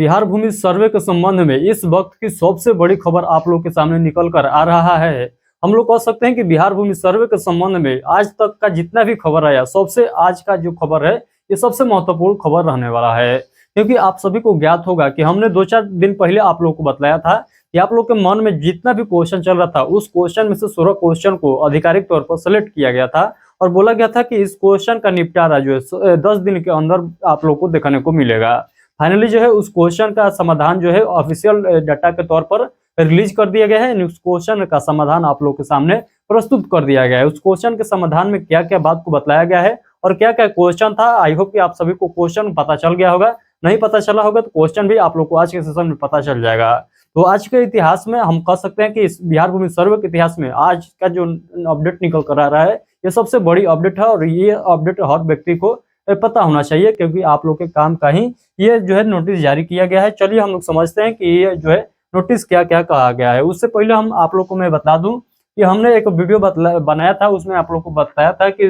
बिहार भूमि सर्वे के संबंध में इस वक्त की सबसे बड़ी खबर आप लोग के सामने निकल कर आ रहा है। हम लोग कह सकते हैं कि बिहार भूमि सर्वे के संबंध में आज तक का जितना भी खबर आया, सबसे आज का जो खबर है ये सबसे महत्वपूर्ण खबर रहने वाला है। क्योंकि आप सभी को ज्ञात होगा कि हमने 2-4 दिन पहले आप लोग को बताया था कि आप लोग के मन में जितना भी क्वेश्चन चल रहा था, उस क्वेश्चन में से 16 क्वेश्चन को आधिकारिक तौर पर सेलेक्ट किया गया था और बोला गया था कि इस क्वेश्चन का निपटारा जो है 10 दिन के अंदर आप लोग को देखने को मिलेगा। फाइनली जो है उस क्वेश्चन का समाधान जो है ऑफिशियल डाटा के तौर पर रिलीज कर दिया गया है। उस क्वेश्चन का समाधान आप लोग के सामने प्रस्तुत कर दिया गया है। उस क्वेश्चन के समाधान में क्या क्या बात को बताया गया है और क्या क्या क्वेश्चन था, आई होप कि आप सभी को क्वेश्चन पता चल गया होगा। नहीं पता चला होगा तो क्वेश्चन भी आप लोग को आज के सेशन में पता चल जाएगा। तो आज के इतिहास में हम कह सकते हैं कि इस बिहार भूमि सर्वे के इतिहास में आज का जो अपडेट निकल कर आ रहा है ये सबसे बड़ी अपडेट है और ये अपडेट हर व्यक्ति को पता होना चाहिए, क्योंकि आप लोग के काम का ही ये जो है नोटिस जारी किया गया है। चलिए हम लोग समझते हैं कि ये जो है नोटिस क्या क्या कहा गया है। उससे पहले हम आप लोग को मैं बता दूं कि हमने एक वीडियो बनाया था, उसमें आप लोग को बताया था कि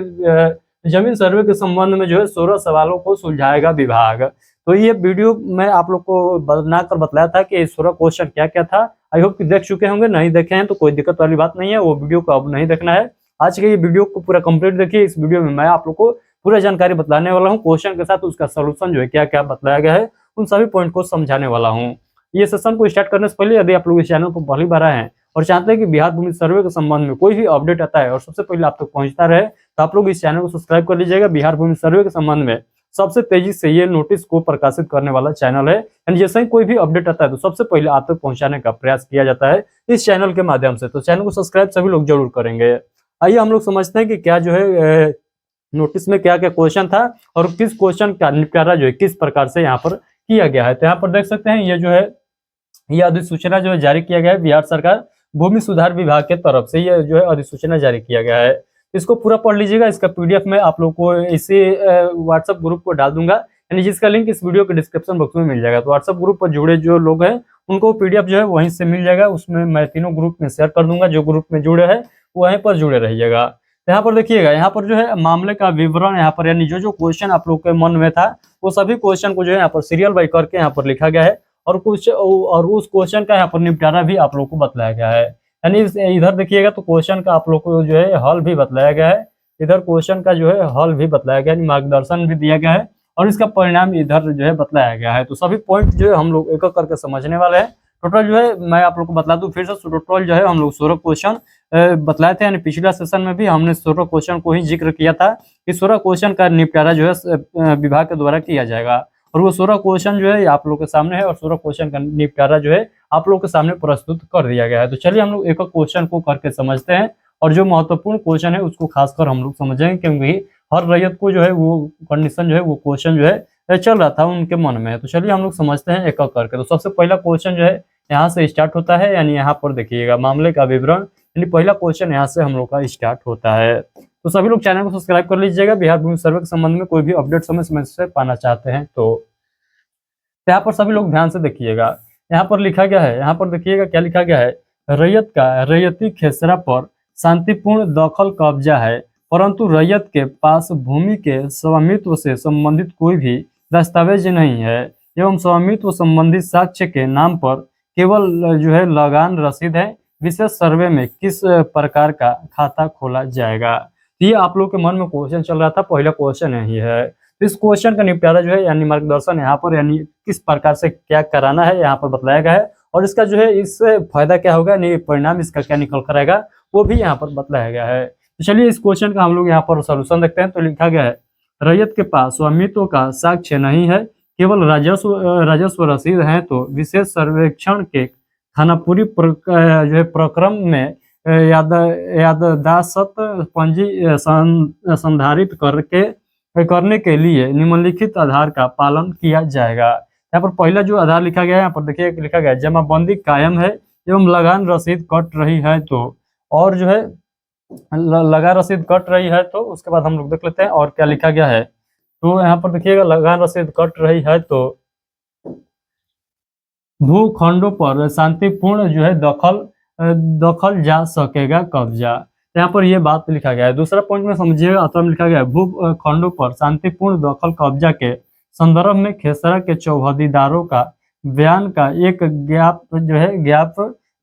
जमीन सर्वे के संबंध में जो है 16 सवालों को सुलझाएगा विभाग। तो ये वीडियो मैं आप लोग को बनाकर बताया था कि 16 क्वेश्चन क्या क्या था। आई होप कि देख चुके होंगे, नहीं देखे हैं तो कोई दिक्कत वाली बात नहीं है, वो वीडियो को अब नहीं देखना है। आज के ये वीडियो को पूरा कंप्लीट देखिए। इस वीडियो में मैं आप लोग को पूरा जानकारी बताने वाला हूँ, क्वेश्चन के साथ उसका सोल्यूशन जो है क्या क्या बताया गया है उन सभी पॉइंट को समझाने वाला हूँ। ये सेशन को स्टार्ट करने से पहले यदि आप लोग इस चैनल को पहली बार आए हैं और चाहते हैं कि बिहार भूमि सर्वे के संबंध में कोई भी अपडेट आता है और सबसे पहले आप तक पहुंचता रहे, तो आप लोग इस चैनल को सब्सक्राइब कर लीजिएगा। बिहार भूमि सर्वे के संबंध में सबसे तेजी से ये नोटिस को प्रकाशित करने वाला चैनल है। यानी जैसे ही कोई भी अपडेट आता है तो सबसे पहले आप तक पहुंचाने का प्रयास किया जाता है इस चैनल के माध्यम से। तो चैनल को सब्सक्राइब सभी लोग जरूर करेंगे। आइए हम लोग समझते हैं कि क्या जो है नोटिस में क्या क्या क्वेश्चन था और किस क्वेश्चन का निपटारा जो है किस प्रकार से यहाँ पर किया गया है। तो यहाँ पर देख सकते हैं ये जो है ये अधिसूचना जो है जारी किया गया है बिहार सरकार भूमि सुधार विभाग के तरफ से, ये जो है अधिसूचना जारी किया गया है। इसको पूरा पढ़ लीजिएगा। इसका पीडीएफ में आप लोग को इसी व्हाट्सएप ग्रुप को डाल दूंगा, यानी जिसका लिंक इस वीडियो के डिस्क्रिप्शन बॉक्स में मिल जाएगा। तो व्हाट्सएप ग्रुप पर जुड़े जो लोग हैं उनको पीडीएफ जो है वहीं से मिल जाएगा। उसमें मैं तीनों ग्रुप में शेयर कर दूंगा, जो ग्रुप में जुड़े हैं वहीं पर जुड़े रहिएगा। यहाँ पर देखिएगा, यहाँ पर जो है मामले का विवरण, यहाँ पर यानी जो जो क्वेश्चन आप लोग के मन में था वो सभी क्वेश्चन को जो है यहाँ पर सीरियल बाई करके यहाँ पर लिखा गया है और कुछ और उस क्वेश्चन का यहाँ पर निपटारा भी आप लोग को बताया गया है। यानी इधर देखिएगा तो क्वेश्चन का आप लोग को जो है हल भी बताया गया है, इधर क्वेश्चन का जो है हल भी बताया गया है, मार्गदर्शन भी दिया गया है और इसका परिणाम इधर जो है बताया गया है। तो सभी पॉइंट जो है हम लोग एक एक करके समझने वाले हैं। टोटल जो है मैं आप लोग को बता दूं फिर से, टोटल जो है हम लोग 16 क्वेश्चन बतलाए थे। यानी पिछला सेशन में भी हमने 16 क्वेश्चन को ही जिक्र किया था कि 16 क्वेश्चन का निपटारा जो है विभाग के द्वारा किया जाएगा और वो 16 क्वेश्चन जो है आप लोग के सामने है और 16 क्वेश्चन का निपटारा जो है आप लोग के सामने प्रस्तुत कर दिया गया है। तो चलिए हम लोग एक एक क्वेश्चन को करके समझते हैं और जो महत्वपूर्ण क्वेश्चन है उसको खासकर हम लोग समझेंगे, क्योंकि हर रैयत को जो है वो कंडीशन जो है वो क्वेश्चन जो है चल रहा था उनके मन में। तो चलिए हम लोग समझते हैं एक एक करके। तो सबसे पहला क्वेश्चन जो है यहाँ से स्टार्ट होता है, यानी यहाँ पर देखिएगा मामले का विवरण, यानी पहला क्वेश्चन यहाँ से हम लोग का स्टार्ट होता है। तो सभी लोग चैनल को सब्सक्राइब कर लीजिएगा बिहार भूमि सर्वे के संबंध में कोई भी अपडेट समय समय से पाना चाहते हैं तो यहाँ पर सभी लोग ध्यान से देखिएगा। यहाँ पर लिखा गया है, यहाँ पर देखिएगा क्या लिखा गया है, रैयत का रैयती खेसरा पर शांतिपूर्ण दखल कब्जा है, परंतु रैयत के पास भूमि के स्वामित्व से संबंधित कोई भी दस्तावेज नहीं है एवं स्वामित्व संबंधित साक्ष्य के नाम पर केवल जो है लगान रसीद है। विशेष सर्वे में किस प्रकार का खाता खोला जाएगा। ये आप लोग के मन में क्वेश्चन चल रहा था, पहला क्वेश्चन यही है। तो इस क्वेश्चन का निपटारा जो है यानी मार्गदर्शन यहाँ पर यानी किस प्रकार से क्या कराना है यहाँ पर बताया गया है और इसका जो है इससे फायदा क्या होगा, यानी परिणाम इसका क्या निकल कर आएगा वो भी यहाँ पर बताया गया है। तो चलिए इस क्वेश्चन का हम लोग यहाँ पर सोल्यूशन देखते हैं। तो लिखा गया है, रैयत के पास स्वामित्व का साक्ष्य नहीं है, केवल राजस्व रसीद है, तो विशेष सर्वेक्षण के खानापुरी जो है प्रक्रम में याददाश्त पंजी संधारित करने के लिए निम्नलिखित आधार का पालन किया जाएगा। यहाँ पर पहला जो आधार लिखा गया है, यहाँ पर देखिए लिखा गया है जमाबंदी कायम है एवं लगान रसीद कट रही है, तो और जो है लगान रसीद कट रही है। तो उसके बाद हम लोग देख लेते हैं और क्या लिखा गया है। तो यहाँ पर देखिएगा लगान रसीद कट रही है तो भूखंडों पर शांतिपूर्ण जो है दखल जा सकेगा कब्जा। यहाँ पर ये बात लिखा गया है। दूसरा पॉइंट में समझिएगा, अथवा लिखा गया है भूखंडों पर शांतिपूर्ण दखल कब्जा के संदर्भ में खेसरा के चौहदीदारों का बयान का एक ज्ञाप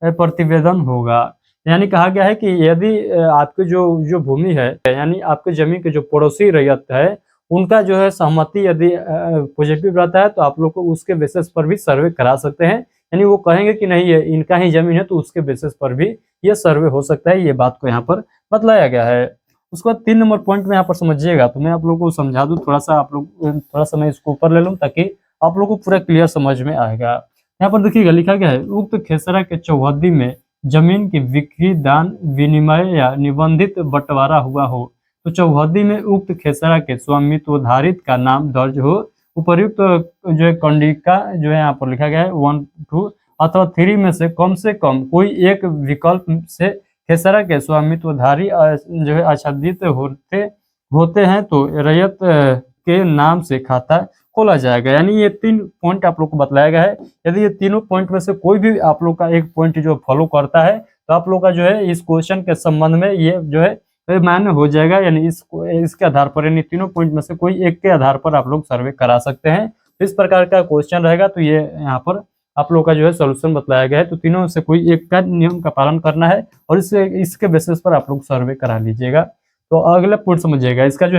प्रतिवेदन होगा। यानी कहा गया है कि यदि आपकी जो जो भूमि है, यानी आपके जमीन के जो पड़ोसी रैयत है, उनका जो है सहमति यदि पॉजिटिव रहता है तो आप लोग को उसके बेसिस पर भी सर्वे करा सकते हैं। यानी वो कहेंगे कि नहीं ये इनका ही जमीन है, तो उसके बेसिस पर भी ये सर्वे हो सकता है। ये बात को यहाँ पर बतलाया गया है। उसके बाद 3 नंबर पॉइंट में यहाँ पर समझिएगा, तो मैं आप लोगों को समझा दूं, थोड़ा सा आप लोग थोड़ा सा मैं इसको ऊपर ले लूँ ताकि आप लोगों को पूरा क्लियर समझ में आएगा। यहाँ पर देखिएगा लिखा गया है, उक्त खेसरा के चौहद्दी में जमीन की बिक्री, दान, विनिमय या निबंधित बंटवारा हुआ हो तो चौहद्दी में उक्त खेसरा के स्वामित्वधारित का नाम दर्ज हो। उपर्युक्त जो है कंडिका जो है यहाँ पर लिखा गया है 1, 2 अथवा 3 में से कम कोई एक विकल्प से खेसरा के स्वामित्वधारी जो है आच्छादित होते हैं तो रैयत के नाम से खाता खोला जाएगा। यानी ये 3 पॉइंट आप लोग को बतलाया गया है। यदि ये तीनों पॉइंट में से कोई भी आप लोग का एक पॉइंट जो फॉलो करता है तो आप लोग का जो है इस क्वेश्चन के संबंध में ये जो है मान्य हो जाएगा। यानी इसके आधार पर, यानी तीनों पॉइंट में से कोई एक के आधार पर आप लोग सर्वे करा सकते हैं। इस प्रकार का क्वेश्चन रहेगा तो ये यहाँ पर आप लोग का जो है सोल्यूशन बतलाया गया है। तो तीनों से कोई एक का नियम का पालन करना है और इसके बेसिस पर आप लोग सर्वे करा लीजिएगा। तो अगला पॉइंट समझिएगा, इसका जो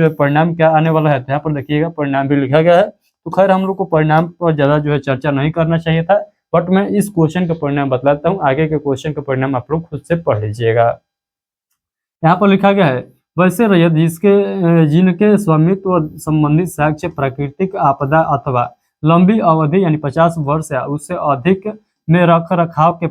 है परिणाम क्या आने वाला है। तो यहाँ पर देखिएगा परिणाम भी लिखा गया है। तो खैर हम लोग को परिणाम पर ज्यादा जो है चर्चा नहीं करना चाहिए था, बट मैं इस क्वेश्चन का परिणाम बतलाता हूँ। आगे के क्वेश्चन का परिणाम आप लोग खुद से पढ़ लीजिएगा। यहाँ पर लिखा गया है, वैसे रैयत जिनके स्वामित्व संबंधित साक्ष्य प्राकृतिक आपदा अथवा लंबी अवधि यानी 50 वर्ष या उससे अधिक में रख रखाव के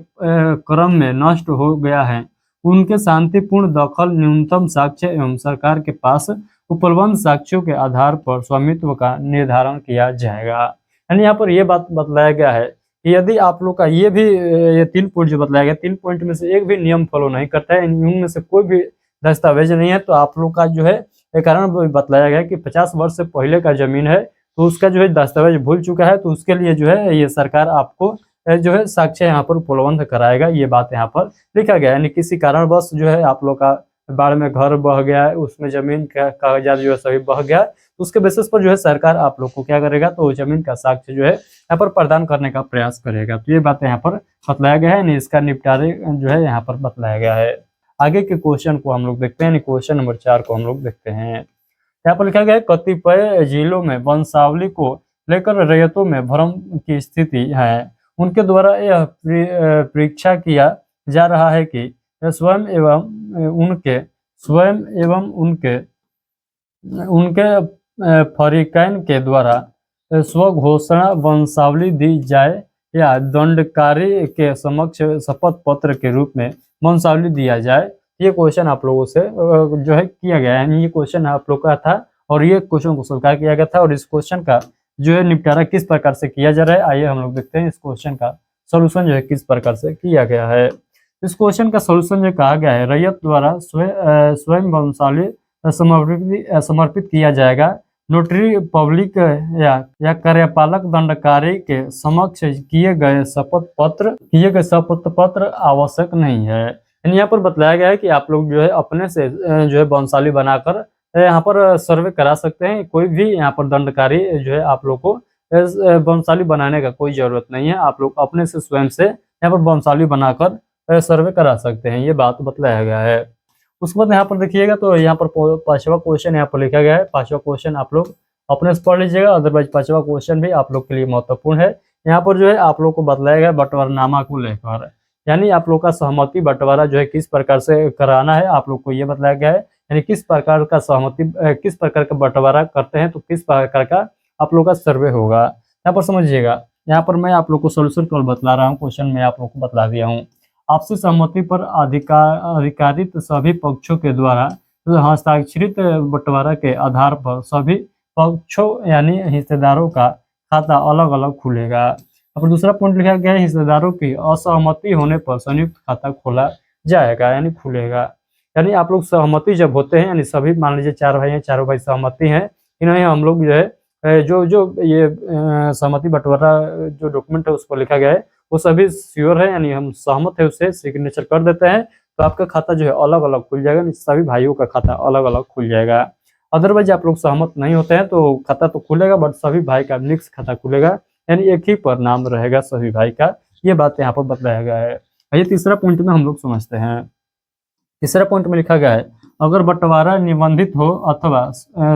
क्रम में नष्ट हो गया है, उनके शांतिपूर्ण दखल न्यूनतम साक्ष्य एवं सरकार के पास उपलब्ध साक्ष्यों के आधार पर स्वामित्व का निर्धारण किया जाएगा। यानी यहाँ पर यह बात बतलाया गया है कि यदि आप लोग का ये 3 पॉइंट जो बतलाया गया, 3 पॉइंट में से एक भी नियम फॉलो नहीं करता है, इनमें से कोई भी दस्तावेज नहीं है, तो आप लोग का जो है कारण बतलाया गया कि 50 वर्ष से पहले का जमीन है तो उसका जो है दस्तावेज भूल चुका है, तो उसके लिए जो है ये सरकार आपको जो है साक्ष्य यहाँ पर उपलब्ध कराएगा। ये बात यहाँ पर लिखा गया है। यानी किसी कारणवश जो है आप लोग का बाढ़ में घर बह गया है, उसमें जमीन का कागजात जो है सभी बह गया, तो उसके बेसिस पर जो है सरकार आप लोग को क्या करेगा, तो जमीन का साक्ष्य जो है यहाँ पर प्रदान करने का प्रयास करेगा। तो ये बात यहाँ पर बतलाया गया है, इसका निपटारे जो है यहाँ पर बतलाया गया है। आगे के क्वेश्चन को हम लोग देखते हैं, क्वेश्चन नंबर 4 को हम लोग देखते हैं। यहाँ पर लिखा गया है, कतिपय जिलों में वंशावली को लेकर रैयतों में भ्रम की स्थिति है। उनके द्वारा यह परीक्षा किया जा रहा है कि स्वयं एवं उनके फरीकैन के द्वारा स्वघोषणा वंशावली दी जाए या दंडकारी के समक्ष शपथ पत्र के रूप में वंशावली दिया जाए। ये क्वेश्चन आप लोगों से जो है किया गया है। ये क्वेश्चन आप लोग का था और ये क्वेश्चन को स्वीकार किया गया था, और इस क्वेश्चन का जो है निपटारा किस प्रकार से किया जा रहा है, आइए हम लोग देखते हैं इस क्वेश्चन का सोल्यूशन जो है किस प्रकार से किया गया है। इस क्वेश्चन का सोल्यूशन जो कहा गया है, रैयत द्वारा स्वयं वंशावली समर्पित किया जाएगा। नोटरी पब्लिक या कार्यपालक दंडकारी के समक्ष किए गए शपथ पत्र आवश्यक नहीं है। यहाँ पर बतलाया गया है कि आप लोग जो है अपने से जो है वंशावली बनाकर यहाँ पर सर्वे करा सकते हैं। कोई भी यहाँ पर दंडकारी जो है आप लोग को वंशावली बनाने का कोई जरूरत नहीं है, आप लोग अपने से स्वयं से यहाँ पर वंशावली बनाकर सर्वे करा सकते हैं। ये बात बतलाया गया है। उसके बाद यहाँ पर देखिएगा, तो यहाँ पर 5वां क्वेश्चन यहाँ पर लिखा गया है। 5वां क्वेश्चन आप लोग अपने से पढ़ लीजिएगा, अदरवाइज 5वां क्वेश्चन भी आप लोग के लिए महत्वपूर्ण है। यहाँ पर जो है आप लोग को बतलाया गया बंटवारनामा को लेकर, यानी आप लोग का सहमति बंटवारा जो है किस प्रकार से कराना है, आप लोग को ये बतलाया गया है। यानी किस प्रकार का सहमति किस प्रकार का बंटवारा करते हैं तो किस प्रकार का आप लोग का सर्वे होगा। यहाँ पर समझिएगा, यहाँ पर मैं आप लोग को सोल्यूशन केवल बतला रहा हूँ, क्वेश्चन में आप लोग को बतला दिया हूँ। आपसी सहमति पर अधिकारित सभी पक्षों के द्वारा हस्ताक्षरित बंटवारा के आधार पर सभी पक्षों यानी हिस्सेदारों का खाता अलग अलग खुलेगा। अब दूसरा पॉइंट लिखा गया है, हिस्सेदारों की असहमति होने पर संयुक्त खाता खोला जाएगा यानी खुलेगा। यानी आप लोग सहमति जब होते हैं, यानी सभी मान लीजिए 4 भाई हैं, चारों भाई सहमति हैं, इन्हें हम लोग जो है जो ये सहमति बंटवारा जो डॉक्यूमेंट है उसको लिखा गया है वो सभी श्योर है, यानी हम सहमत है, उससे सिग्नेचर कर देते हैं तो आपका खाता जो है अलग अलग खुल जाएगा। सभी भाइयों का खाता अलग अलग खुल जाएगा। अदरवाइज आप लोग सहमत नहीं होते हैं तो खाता तो खुलेगा बट सभी भाई का मिक्स खाता खुलेगा। यानी एक ही पर नाम रहेगा सभी भाई का, ये बात यहाँ पर बताया गया है। ये तीसरा पॉइंट में हम लोग समझते हैं। तीसरा पॉइंट में लिखा गया है, अगर बंटवारा निबंधित हो अथवा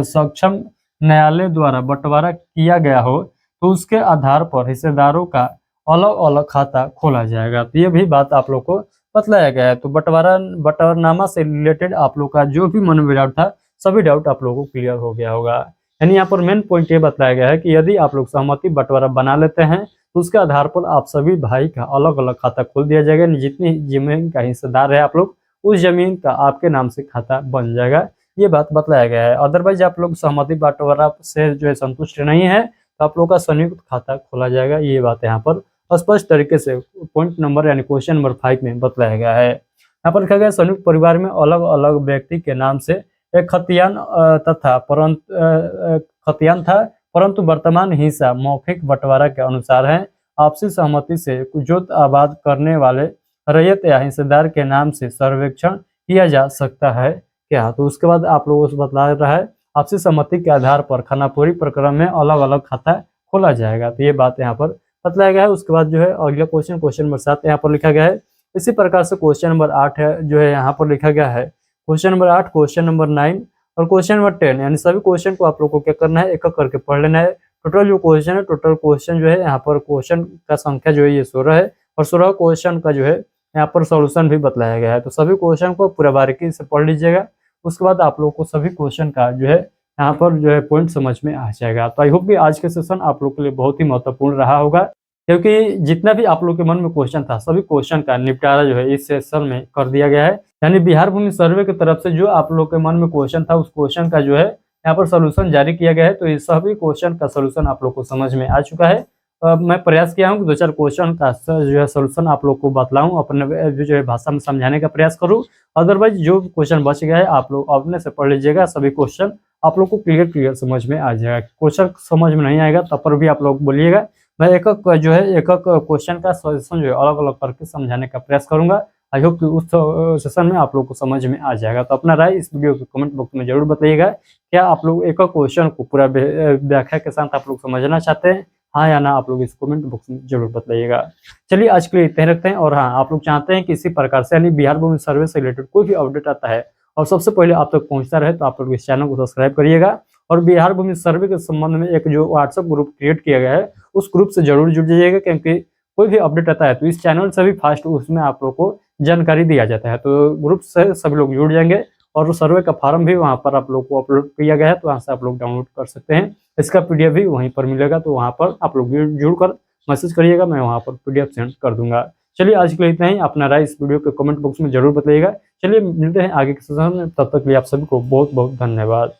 सक्षम न्यायालय द्वारा बंटवारा किया गया हो तो उसके आधार पर हिस्सेदारों का अलग अलग खाता खोला जाएगा। तो ये भी बात आप लोग को बतलाया गया है। तो बंटवारनामा से रिलेटेड आप लोग का जो भी मन में डाउट था, सभी डाउट आप लोगों को क्लियर हो गया होगा। यानी यहाँ पर मेन पॉइंट ये बताया गया है कि यदि आप लोग सहमति बंटवारा बना लेते हैं तो उसके आधार पर आप सभी भाई का अलग अलग खाता खोल दिया जाएगा। जितनी जमीन का हिस्सेदार है आप लोग, उस जमीन का आपके नाम से खाता बन जाएगा, ये बात बतलाया गया है। अदरवाइज आप लोग सहमति बंटवारा से जो है संतुष्ट नहीं है तो आप लोग का संयुक्त खाता खोला जाएगा, ये बात यहाँ पर स्पष्ट तरीके से पॉइंट नंबर यानी क्वेश्चन नंबर 5 में बतलाया गया है। यहाँ पर लिखा गया, संयुक्त परिवार में अलग अलग व्यक्ति के नाम से एक खतियान था, परंतु वर्तमान हिस्सा मौखिक बंटवारा के अनुसार है। आपसी सहमति से जोत आबाद करने वाले रैयत या हिस्सेदार के नाम से सर्वेक्षण किया जा सकता है क्या। तो उसके बाद आप लोगों से बतला रहा है, आपसी सहमति के आधार पर खानापुरी प्रकरण में अलग अलग खाता खोला जाएगा। तो ये बात यहाँ पर बतलाया गया है। उसके बाद जो है अगला क्वेश्चन नंबर 7 यहाँ पर लिखा गया है। इसी प्रकार से क्वेश्चन नंबर 8 है जो है यहाँ पर लिखा गया है, क्वेश्चन नंबर 8, क्वेश्चन नंबर 9 और क्वेश्चन नंबर 10, यानी सभी क्वेश्चन को आप लोग को क्या करना है, एक एक करके पढ़ लेना है। टोटल जो क्वेश्चन है, टोटल क्वेश्चन जो है यहाँ पर क्वेश्चन का संख्या जो है ये 16 है और 16 क्वेश्चन का जो है यहाँ पर सॉल्यूशन भी बतलाया गया है। तो सभी क्वेश्चन को पूरा बारीकी से पढ़ लीजिएगा। उसके बाद आप लोग को सभी क्वेश्चन का जो है यहाँ पर जो है पॉइंट समझ में आ जाएगा। तो आई होप कि आज के सेशन आप लोग के लिए बहुत ही महत्वपूर्ण रहा होगा, क्योंकि जितना भी आप लोग के मन में क्वेश्चन था सभी क्वेश्चन का निपटारा जो है इस सेशन में कर दिया गया है। यानी बिहार भूमि सर्वे की तरफ से जो आप लोग के मन में क्वेश्चन था उस क्वेश्चन का जो है यहाँ पर सोल्यूशन जारी किया गया है। तो इस सभी क्वेश्चन का सोल्यूशन आप लोग को समझ में आ चुका है। मैं प्रयास किया हूँ कि 2-4 क्वेश्चन का जो है सोल्यूशन आप लोग को बतलाऊं, अपने जो है भाषा में समझाने का प्रयास करूँ। अदरवाइज जो क्वेश्चन बच गया है आप लोग अपने से पढ़ लीजिएगा, सभी क्वेश्चन आप लोग को क्लियर समझ में आ जाएगा। क्वेश्चन समझ में नहीं आएगा तब पर भी आप लोग बोलिएगा, मैं एक एक क्वेश्चन का सॉल्यूशन जो है अलग अलग करके समझाने का प्रयास करूंगा। आई होप कि उस सेशन में आप लोग को समझ में आ जाएगा। तो अपना राय इस वीडियो के कमेंट बॉक्स में जरूर बताइएगा, क्या आप लोग एक क्वेश्चन को पूरा व्याख्या के साथ आप लोग समझना चाहते हैं, हाँ या ना, आप लोग इस कमेंट बॉक्स में जरूर बताइएगा। चलिए आज के लिए इतने रखते हैं। और हाँ, आप लोग चाहते हैं कि इसी प्रकार से यानी बिहार भूमि सर्वे से रिलेटेड कोई भी अपडेट आता है और सबसे पहले आप तक पहुंचता रहे तो आप लोग इस चैनल को सब्सक्राइब करिएगा। और बिहार भूमि सर्वे के संबंध में एक जो व्हाट्सएप ग्रुप क्रिएट किया गया है उस ग्रुप से जरूर जुड़ जाइएगा, क्योंकि कोई भी अपडेट आता है तो इस चैनल से भी फास्ट उसमें आप लोग को जानकारी दिया जाता है। तो ग्रुप से सभी लोग जुड़ जाएंगे और सर्वे का फॉर्म भी वहाँ पर आप लोग को अपलोड किया गया है, तो वहाँ से आप लोग डाउनलोड कर सकते हैं। इसका पीडीएफ भी वहीं पर मिलेगा, तो वहाँ पर आप लोग जुड़कर मैसेज करिएगा, मैं वहाँ पर पीडीएफ सेंड कर दूंगा। चलिए आज के लिए इतना ही। अपना राय इस वीडियो के कमेंट बॉक्स में जरूर बताइएगा। चलिए मिलते हैं आगे के सेशन में, तब तक के लिए आप सभी को बहुत बहुत धन्यवाद।